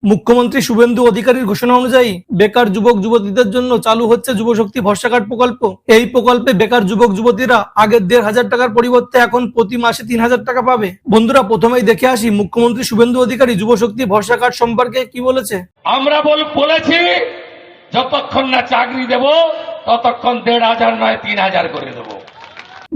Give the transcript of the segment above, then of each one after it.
মুখ্যমন্ত্রী শুভেন্দু অধিকারীর ঘোষণা অনুযায়ী বেকার যুবক যুবতীদের জন্য চালু হচ্ছে যুবশক্তি ভরসা কার্ড প্রকল্প। এই প্রকল্পে বেকার যুবক যুবতীরা আগের ১,৫০০ টাকার পরিবর্তে এখন প্রতি মাসে ৩,০০০ টাকা পাবে। বন্ধুরা, প্রথমেই দেখে আসি মুখ্যমন্ত্রী শুভেন্দু অধিকারী যুবশক্তি ভরসা কার্ড সম্পর্কে কি বলেছে। আমরা বলেছি যতক্ষণ না চাকরি দেব ততক্ষণ ১,৫০০ নয় ৩,০০০ করে দেব।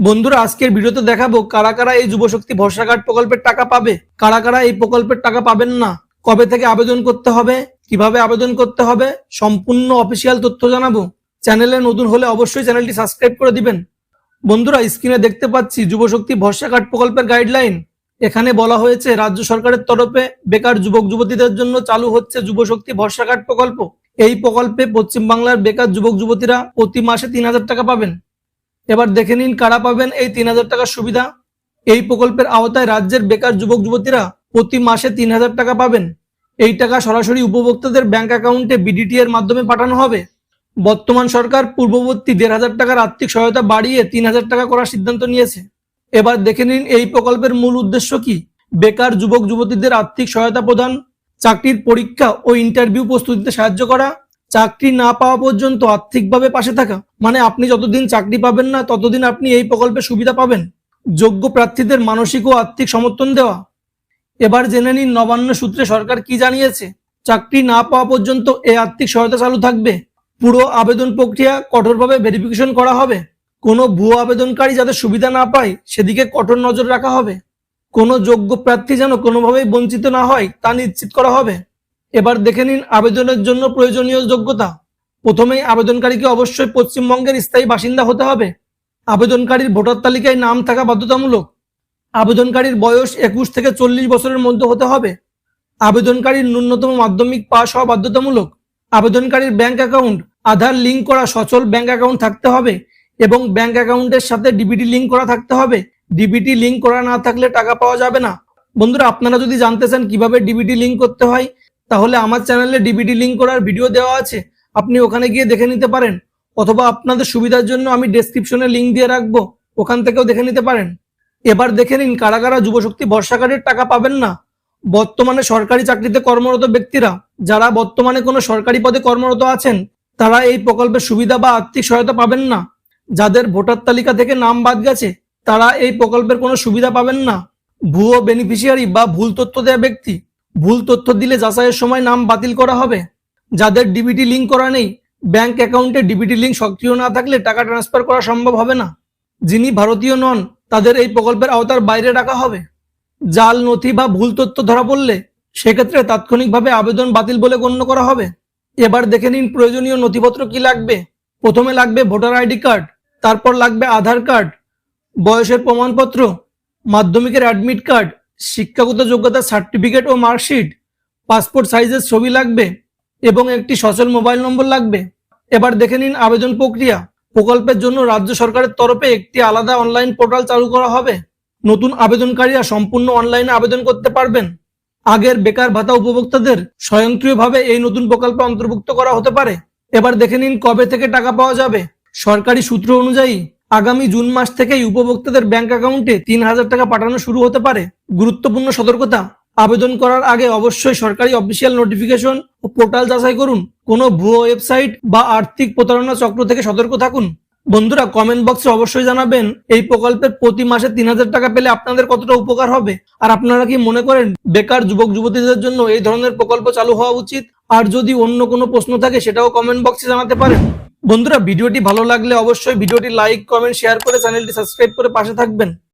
বন্ধুরা, আজকের ভিডিওতে দেখাবো কারা কারা এই যুবশক্তি ভরসা কার্ড প্রকল্পের টাকা পাবে, কারা কারা এই প্রকল্পের টাকা পাবেন না, কবে থেকে আবেদন করতে হবে, কিভাবে আবেদন করতে হবে, সম্পূর্ণ অফিসিয়াল তথ্য জানাবো। চ্যানেলে নতুন হলে অবশ্যই চ্যানেলটি সাবস্ক্রাইব করে দিবেন। বন্ধুরা, স্ক্রিনে দেখতে পাচ্ছি যুবশক্তি ভরসা কার্ড প্রকল্পের গাইডলাইন। এখানে বলা হয়েছে রাজ্য সরকারের তরফে বেকার যুবক যুবতীদের জন্য চালু হচ্ছে যুবশক্তি ভরসা কার্ড প্রকল্প। এই প্রকল্পে পশ্চিমবাংলার বেকার যুবক যুবতীরা প্রতি মাসে ৩,০০০ টাকা পাবেন। এবার দেখে নিন কারা পাবেন এই ৩,০০০ টাকার সুবিধা। এই প্রকল্পের আওতায় রাজ্যের বেকার যুবক যুবতীরা প্রতি মাসে ৩,০০০ টাকা পাবেন। এই টাকা সরাসরি উপভোক্তাদের ব্যাংক অ্যাকাউন্টে বিডিটি এর মাধ্যমে পাঠানো হবে। বর্তমান সরকার পূর্ববর্তী ১,৫০০ টাকার আর্থিক সহায়তা বাড়িয়ে ৩,০০০ টাকা করার সিদ্ধান্ত নিয়েছে। এবার দেখে নিন এই প্রকল্পের মূল উদ্দেশ্য কি। বেকার যুবক যুবতীদের আর্থিক সহায়তা প্রদান, চাকরির পরীক্ষা ও ইন্টারভিউ প্রস্তুতিতে সাহায্য করা, চাকরি না পাওয়া পর্যন্ত আর্থিকভাবে পাশে থাকা, মানে আপনি যতদিন চাকরি পাবেন না ততদিন আপনি এই প্রকল্পের সুবিধা পাবেন। যোগ্য প্রার্থীদের মানসিক ও আর্থিক সমর্থন দেওয়া। এবার জেনে নিন নবান্ন সূত্রে সরকার কি জানিয়েছে। চাকরি না পাওয়া পর্যন্ত এই আর্থিক সহায়তা চালু থাকবে। পুরো আবেদন প্রক্রিয়া কঠোরভাবে ভেরিফিকেশন করা হবে। কোনো ভুয়ো আবেদনকারী যাতে সুবিধা না পায় সেদিকে কঠোর নজর রাখা হবে। কোনো যোগ্য প্রার্থী যেন কোনোভাবেই বঞ্চিত না হয় তা নিশ্চিত করা হবে। এবার দেখে নিন আবেদনের জন্য প্রয়োজনীয় যোগ্যতা। প্রথমেই আবেদনকারীকে অবশ্যই পশ্চিমবঙ্গের স্থায়ী বাসিন্দা হতে হবে। আবেদনকারীর ভোটার তালিকায় নাম থাকা বাধ্যতামূলক। আবেদনকারীর বয়স ২১ থেকে ৪০ বছরের মধ্যে হতে হবে। আবেদনকারীর ন্যূনতম মাধ্যমিক পাস হওয়া বাধ্যতামূলক। আবেদনকারীর ব্যাংক অ্যাকাউন্ট আধার লিঙ্ক করা সচল ব্যাংক অ্যাকাউন্ট থাকতে হবে এবং ব্যাংক অ্যাকাউন্টের সাথে ডিবিটি লিঙ্ক করা থাকতে হবে। ডিবিটি লিঙ্ক করা না থাকলে টাকা পাওয়া যাবে না। বন্ধুরা, আপনারা যদি জানতে চান কিভাবে ডিবিটি লিঙ্ক করতে হয় তাহলে আমার চ্যানেলে ডিবিটি লিঙ্ক করার ভিডিও দেওয়া আছে, আপনি ওখানে গিয়ে দেখে নিতে পারেন, অথবা আপনাদের সুবিধার জন্য আমি ডেসক্রিপশনে লিঙ্ক দিয়ে রাখবো, ওখান থেকেও দেখে নিতে পারেন। এবার দেখে নিন কারা কারা যুবশক্তি ভরসা কার্ডের টাকা পাবেন না। বর্তমানে সরকারি চাকরিতে কর্মরত ব্যক্তিরা, যারা বর্তমানে কোনো সরকারি পদে কর্মরত আছেন, তারা এই প্রকল্পের সুবিধা বা আর্থিক সহায়তা পাবেন না। যাদের ভোটার তালিকা থেকে নাম বাদ গেছে তারা এই প্রকল্পের কোনো সুবিধা পাবেন না। ভুয়ো বেনিফিশিয়ারি বা ভুল তথ্য দেওয়া ব্যক্তি, ভুল তথ্য দিলে যাচাইয়ের সময় নাম বাতিল করা হবে। যাদের ডিবিটি লিঙ্ক করা নেই, ব্যাংক অ্যাকাউন্টে ডিবিটি লিঙ্ক সক্রিয় না থাকলে টাকা ট্রান্সফার করা সম্ভব হবে না। যিনি ভারতীয় নন তাদের এই প্রকল্পের আওতার বাইরে রাখা হবে। জাল নথি বা ভুল তথ্য ধরা পড়লে সেক্ষেত্রে তাৎক্ষণিকভাবে আবেদন বাতিল বলে গণ্য করা হবে। এবার দেখে নিন প্রয়োজনীয় নথিপত্র কি লাগবে। প্রথমে লাগবে ভোটার আইডি কার্ড, তারপর লাগবে আধার কার্ড, বয়সের প্রমাণপত্র, মাধ্যমিকের অ্যাডমিট কার্ড, শিক্ষাগত যোগ্যতার সার্টিফিকেট ও মার্কশিট, পাসপোর্ট সাইজের ছবি লাগবে এবং একটি সচল মোবাইল নম্বর লাগবে। এবার দেখে নিন আবেদন প্রক্রিয়া। প্রকল্পের জন্য রাজ্য সরকারের তরফে একটি আলাদা অনলাইন পোর্টাল চালু করা হবে। নতুন আবেদনকারীরা সম্পূর্ণ অনলাইনে আবেদন করতে পারবেন। আগের বেকার ভাতা উপভোক্তাদের স্বয়ংক্রিয়ভাবে এই নতুন প্রকল্পে অন্তর্ভুক্ত করা হতে পারে। এবার দেখে নিন কবে থেকে টাকা পাওয়া যাবে। সরকারি সূত্র অনুযায়ী আগামী জুন মাস থেকেই উপভোক্তাদের ব্যাংক অ্যাকাউন্টে ৩,০০০ টাকা পাঠানো শুরু হতে পারে। গুরুত্বপূর্ণ সতর্কতা, আবেদন করার আগে অবশ্যই সরকারি অফিসিয়াল নোটিফিকেশন ও পোর্টাল যাচাই করুন। কোনো ভুয়ো ওয়েবসাইট বা আর্থিক প্রতারণা চক্র থেকে সতর্ক থাকুন। বন্ধুরা, কমেন্ট বক্সে অবশ্যই জানাবেন এই প্রকল্পের প্রতি মাসে ৩,০০০ টাকা পেলে আপনাদের কতটা উপকার হবে, আর আপনারা কি মনে করেন বেকার যুবক যুবতীদের জন্য এই ধরনের প্রকল্প চালু হওয়া উচিত। আর যদি অন্য কোনো প্রশ্ন থাকে সেটাও কমেন্ট বক্সে জানাতে পারেন। বন্ধুরা, ভিডিওটি ভালো লাগলে অবশ্যই ভিডিওটি লাইক, কমেন্ট, শেয়ার করে চ্যানেলটি সাবস্ক্রাইব করে পাশে থাকবেন।